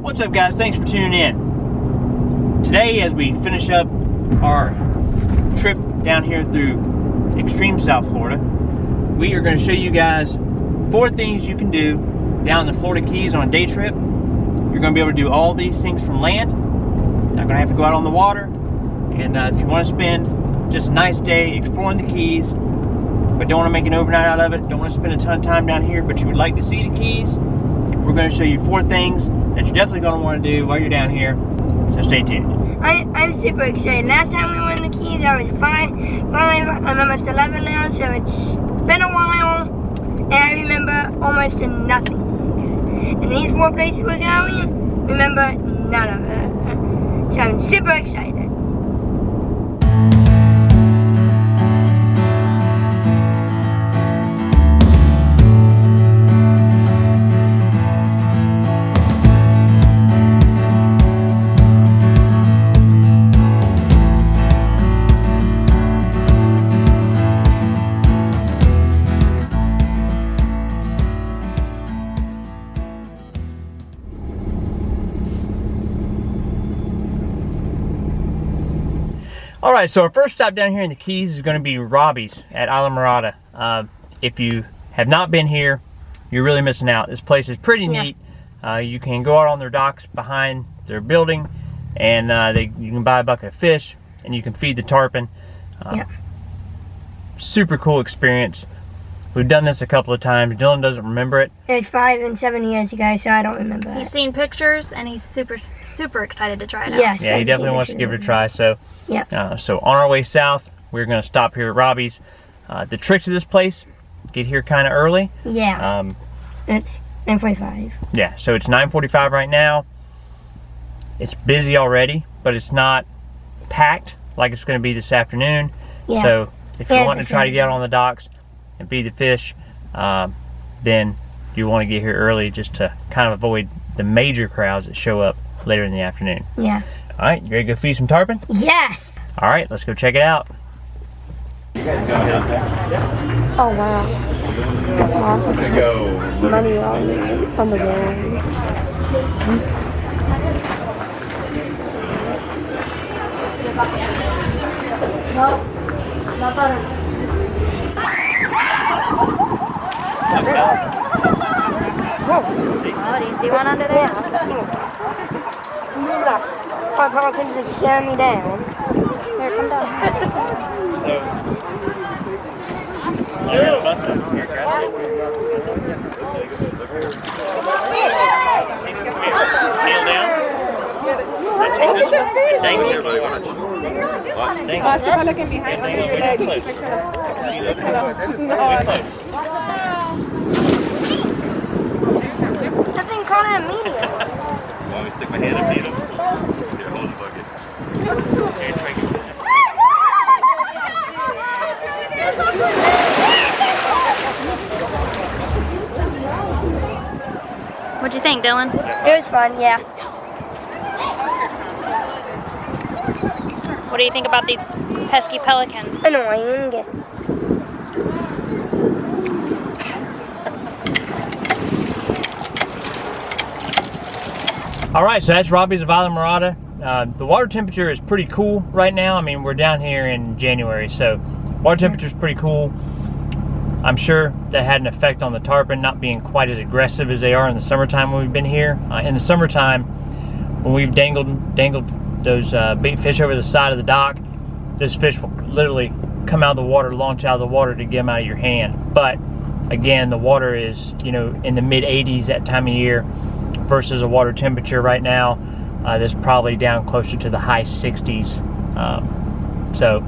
What's up, guys? Thanks for tuning in. Today, as we finish up our trip down here through extreme South Florida, we are going to show you guys 4 things you can do down the Florida Keys on a day trip. You're going to be able to do all these things from land. Not going to have to go out on the water. And if you want to spend just a nice day exploring the Keys, but don't want to make an overnight out of it, don't want to spend a ton of time down here, but you would like to see the Keys, we're going to show you 4 things that you're definitely going to want to do while you're down here. So stay tuned. I'm super excited. Last time we were in the Keys, I was 5. I'm almost 11 now, so it's been a while, and I remember almost nothing. And these 4 places we're going, remember none of it. So I'm super excited. Alright, so our first stop down here in the Keys is going to be Robbie's at Islamorada. If you have not been here, you're really missing out. This place is pretty neat. You can go out on their docks behind their building, and you can buy a bucket of fish, and you can feed the tarpon. Super cool experience. We've done this a couple of times. Dylan doesn't remember it. It's 5 and 7 years ago, so I don't remember it. He's seen pictures, and he's super excited to try it out. Yes, yeah, he definitely wants to give it a try. So, so on our way south, we're going to stop here at Robbie's. The trick to this place, get here kind of early. Yeah. It's 9:45. Yeah, so it's 9:45 right now. It's busy already, but it's not packed like it's going to be this afternoon. Yeah. So if you want to try to get out on the docks and feed the fish, then you want to get here early just to kind of avoid the major crowds that show up later in the afternoon. Yeah. All right, you ready to go feed some tarpon? Yes. All right, let's go check it out. Oh wow. Money on the road. No, not better. Oh, do you see one under there? My pelican just shut me down. Here, come down. Kneel down. Take this one. Dangle everybody. Watch the pelican behind your leg. That thing caught in a medium. You want me to stick my hand and feed him? Here, hold the bucket. Here, drink it. What'd you think, Dylan? It was fun, yeah. What do you think about these pesky pelicans? Annoying. All right, so that's Robbie's of Islamorada. The water temperature is pretty cool right now. I mean, we're down here in January, so water temperature is pretty cool. I'm sure that had an effect on the tarpon not being quite as aggressive as they are in the summertime when we've been here. In the summertime, when we've dangled those bait fish over the side of the dock, those fish will literally come out of the water, launch out of the water to get them out of your hand. But again, the water is, you know, in the mid 80s that time of year versus a water temperature right now that's probably down closer to the high 60s. So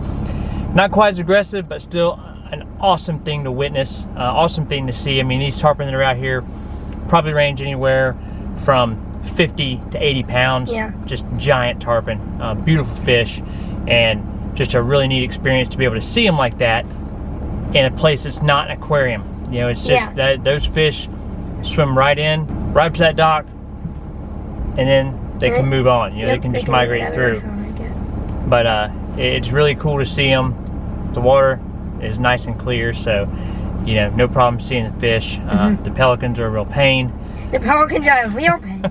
not quite as aggressive, but still an awesome thing to witness, awesome thing to see. I mean, these tarpon that are out here probably range anywhere from 50 to 80 pounds. Yeah. Just giant tarpon, beautiful fish, and just a really neat experience to be able to see them like that in a place that's not an aquarium. You know, it's just that those fish swim right in, right to that dock, and then they can move on. You know, they can just migrate through. But it's really cool to see them. The water is nice and clear, so you know, no problem seeing the fish. The pelicans are a real pain. The pelicans are a real pain.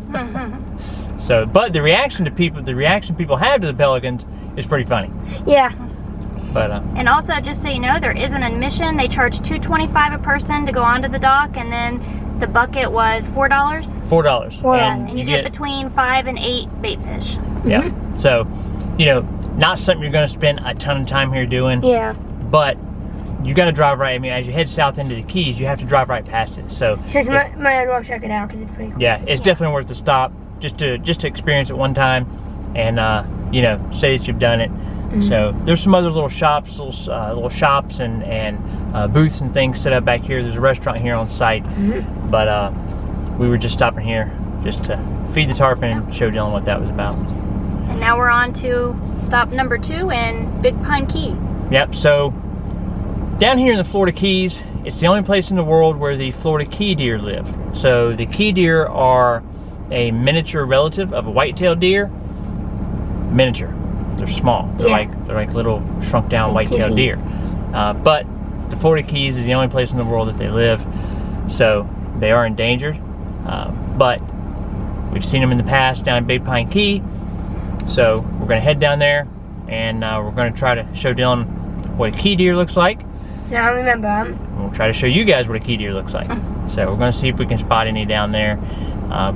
So, but the reaction people have to the pelicans is pretty funny. Yeah. But And also, just so you know, there is an admission. They charge $2.25 a person to go onto the dock, and then the bucket was $4. $4. And you get between 5 and 8 bait fish. Yeah. So, you know, not something you're going to spend a ton of time here doing. Yeah. But you got to drive right. I mean, as you head south into the Keys, you have to drive right past it. So might as well check it out because it's pretty cool. Yeah, it's definitely worth the stop just to experience it one time, and you know, say that you've done it. So there's some other little shops, little shops and booths and things set up back here. There's a restaurant here on site, but we were just stopping here just to feed the tarpon and show Dylan what that was about. And now we're on to stop number 2 in Big Pine Key. Yep. So down here in the Florida Keys, it's the only place in the world where the Florida key deer live. So the key deer are a miniature relative of a white-tailed deer. Miniature. They're small. They're like little shrunk down white-tailed deer. But the Florida Keys is the only place in the world that they live. So they are endangered. But we've seen them in the past down at Big Pine Key. So we're going to head down there, and we're going to try to show Dylan what a key deer looks like. So I remember. And we'll try to show you guys what a key deer looks like. So we're going to see if we can spot any down there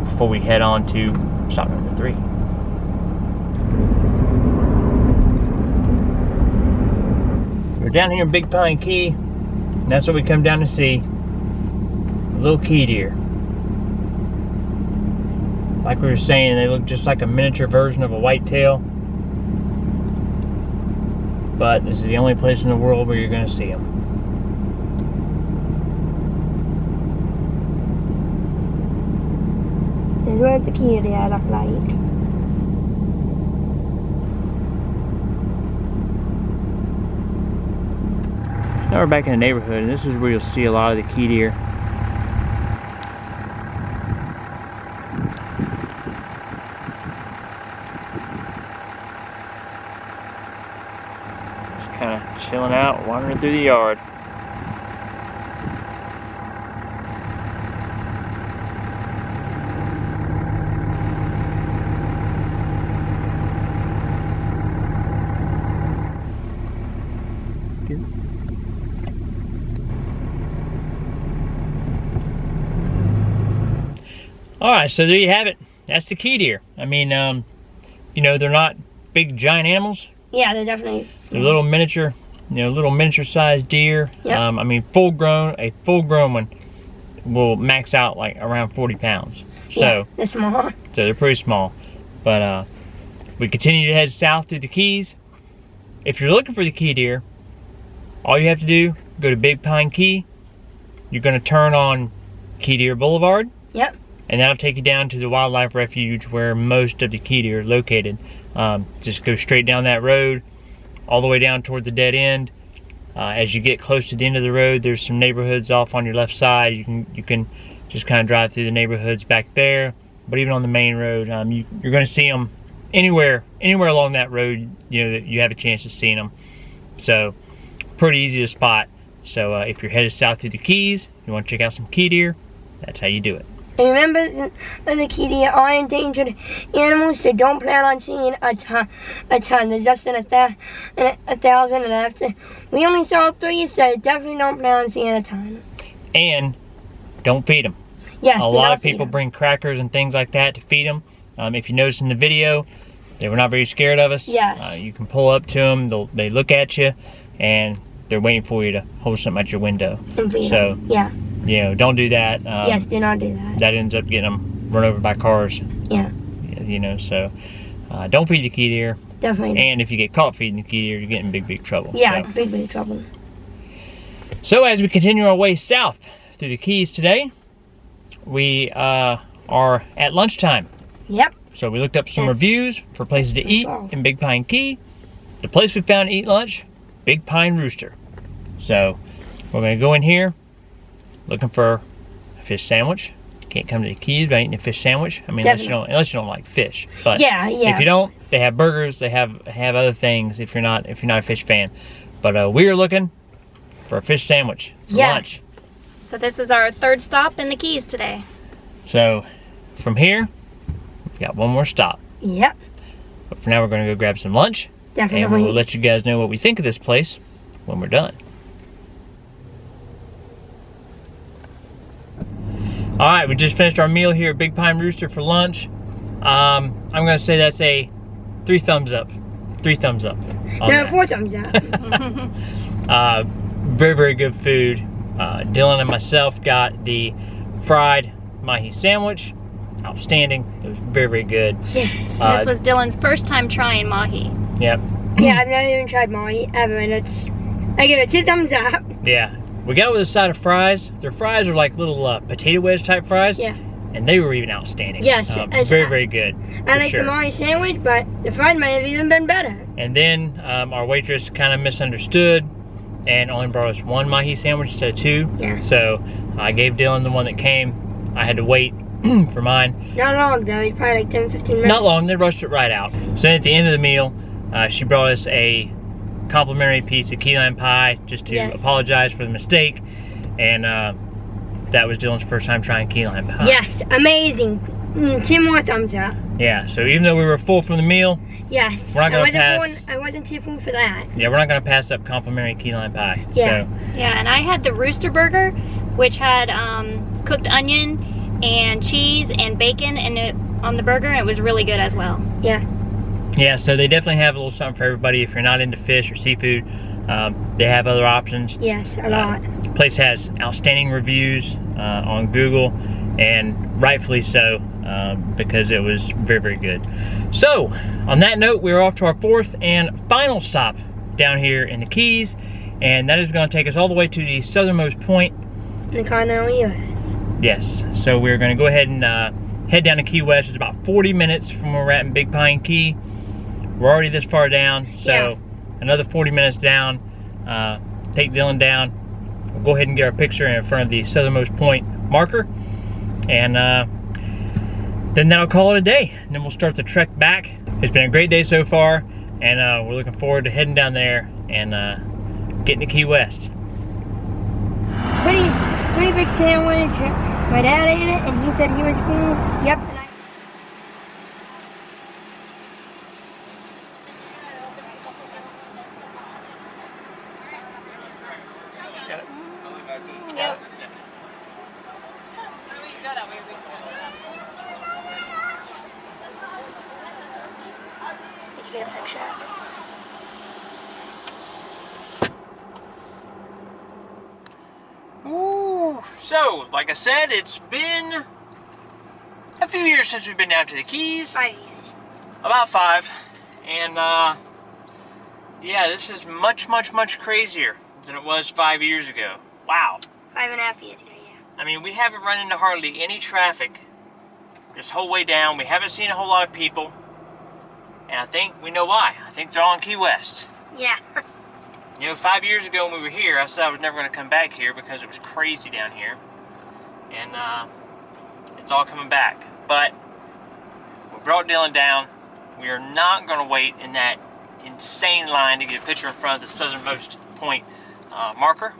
before we head on to stop number 3. We're down here in Big Pine Key, and that's what we come down to see. A little key deer. Like we were saying, they look just like a miniature version of a whitetail. But this is the only place in the world where you're going to see them. This is what the key deer look like. Now we're back in the neighborhood, and this is where you'll see a lot of the key deer. Just kind of chilling out, wandering through the yard. Alright, so there you have it. That's the key deer. I mean, you know, they're not big giant animals. Yeah, they're definitely small. They're little miniature, you know, little miniature sized deer. Yep. I mean, a full grown one will max out like around 40 pounds. So yeah, they're small. So they're pretty small. But we continue to head south through the Keys. If you're looking for the key deer, all you have to do, go to Big Pine Key. You're going to turn on Key Deer Boulevard. Yep. And that'll take you down to the wildlife refuge where most of the key deer are located. Just go straight down that road, all the way down toward the dead end. As you get close to the end of the road, there's some neighborhoods off on your left side. You can just kind of drive through the neighborhoods back there. But even on the main road, you're going to see them anywhere along that road. You know that you have a chance of seeing them. So pretty easy to spot. So if you're headed south through the Keys, you want to check out some key deer, that's how you do it. And remember, the key deer are endangered animals, so don't plan on seeing a ton. There's just a thousand, and after we only saw 3, so definitely don't plan on seeing a ton. And don't feed them. Yes, a lot of people bring crackers and things like that to feed them. If you notice in the video, they were not very scared of us. Yes. You can pull up to them, they look at you, and they're waiting for you to hold something at your window. And feed so them. Yeah. You know, don't do that. Yes, do not do that. That ends up getting them run over by cars. Yeah. You know, so don't feed the key deer. Definitely. And if you get caught feeding the key deer, you're getting in big trouble. Yeah, so. big trouble. So as we continue our way south through the Keys today, we are at lunchtime. Yep. So we looked up some reviews for places to eat in Big Pine Key. The place we found to eat lunch, Big Pine Rooster. So we're going to go in here looking for a fish sandwich. Can't come to the Keys without eating a fish sandwich. I mean, unless you don't like fish. But yeah. If you don't, they have burgers. They have other things. If you're not a fish fan, but we are looking for a fish sandwich for lunch. So this is our 3rd stop in the Keys today. So from here, got one more stop. Yep. But for now, we're going to go grab some lunch. Definitely. And we'll let you guys know what we think of this place when we're done. All right, we just finished our meal here at Big Pine Rooster for lunch. I'm going to say that's a 3 thumbs up. 3 thumbs up. No, 4 thumbs up. Very, very good food. Dylan and myself got the fried mahi sandwich. Outstanding. It was very, very good. Yes. This was Dylan's first time trying mahi. Yep. Yeah, I've never even tried mahi ever, and I give it 2 thumbs up. Yeah. We got with a side of fries. Their fries are like little potato wedge type fries. Yeah. And they were even outstanding. Yes. Very, very good. I like the mahi sandwich, but the fries might have even been better. And then our waitress kind of misunderstood and only brought us 1 mahi sandwich instead of 2. Yeah. So I gave Dylan the one that came. I had to wait for mine. Not long though, it's probably like 10-15 minutes. Not long, they rushed it right out. So then at the end of the meal, she brought us a complimentary piece of key lime pie just to apologize for the mistake. And that was Dylan's first time trying key lime pie. Yes, amazing. 2 more thumbs up. Yeah, so even though we were full from the meal, yes, we're not gonna pass. I wasn't too full for that. Yeah, we're not gonna pass up complimentary key lime pie. Yeah. So. Yeah, and I had the Rooster Burger, which had cooked onion and cheese and bacon on the burger, and it was really good as well. Yeah. Yeah, so they definitely have a little something for everybody. If you're not into fish or seafood, they have other options. Yes, a lot. The place has outstanding reviews on Google, and rightfully so, because it was very, very good. So, on that note, we're off to our 4th and final stop down here in the Keys, and that is going to take us all the way to the southernmost point. In the continental U.S. Yes, so we're going to go ahead and head down to Key West. It's about 40 minutes from where we're at in Big Pine Key. We're already this far down, so another 40 minutes down. Take Dylan down. We'll go ahead and get our picture in front of the southernmost point marker, and then that'll call it a day. And then we'll start the trek back. It's been a great day so far, and we're looking forward to heading down there and getting to Key West. Pretty big sandwich. My dad ate it, and he said he was full. Yep. Get a picture. Ooh, so, like I said, it's been a few years since we've been down to the Keys. 5 years. About 5. And, yeah, this is much, much, much crazier than it was 5 years ago. Wow. 5.5 years ago, yeah. I mean, we haven't run into hardly any traffic this whole way down. We haven't seen a whole lot of people. And I think we know why. I think they're all in Key West. Yeah. You know, 5 years ago when we were here, I said I was never going to come back here because it was crazy down here. And it's all coming back. But we brought Dylan down. We are not going to wait in that insane line to get a picture in front of the southernmost point marker.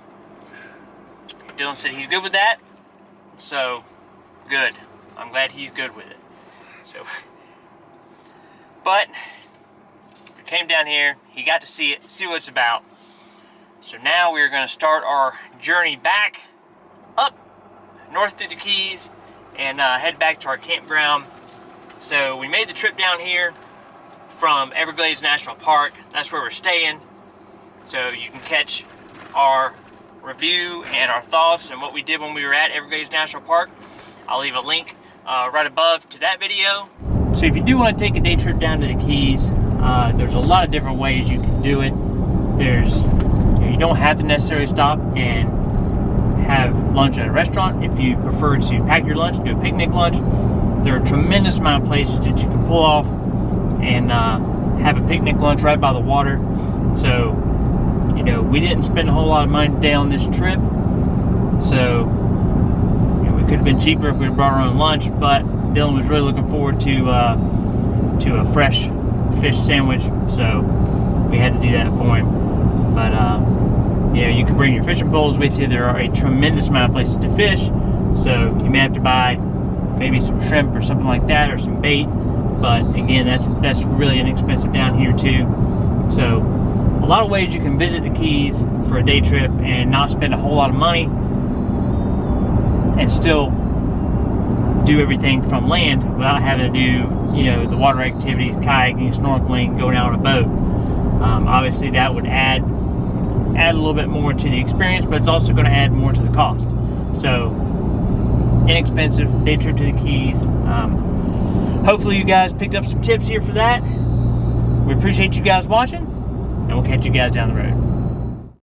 Dylan said he's good with that. So, good. I'm glad he's good with it. So, but we came down here. He got to see it, see what it's about. So now we're going to start our journey back up north through the Keys and head back to our campground. So we made the trip down here from Everglades National Park. That's where we're staying. So you can catch our review and our thoughts and what we did when we were at Everglades National Park. I'll leave a link right above to that video. So if you do want to take a day trip down to the Keys, there's a lot of different ways you can do it. You don't have to necessarily stop and have lunch at a restaurant. If you prefer to pack your lunch, do a picnic lunch, there are a tremendous amount of places that you can pull off and have a picnic lunch right by the water. So, you know, we didn't spend a whole lot of money today on this trip. So, you know, we could have been cheaper if we had brought our own lunch, but Dylan was really looking forward to a fresh fish sandwich, so we had to do that for him. But you know, you can bring your fishing poles with you. There are a tremendous amount of places to fish, so you may have to buy maybe some shrimp or something like that, or some bait. but again, that's really inexpensive down here too. So a lot of ways you can visit the Keys for a day trip and not spend a whole lot of money and still do everything from land without having to do, you know, the water activities, kayaking, snorkeling, going out on a boat. Obviously that would add a little bit more to the experience, but it's also going to add more to the cost. So inexpensive day trip to the Keys. Hopefully you guys picked up some tips here for that. We appreciate you guys watching, and we'll catch you guys down the road.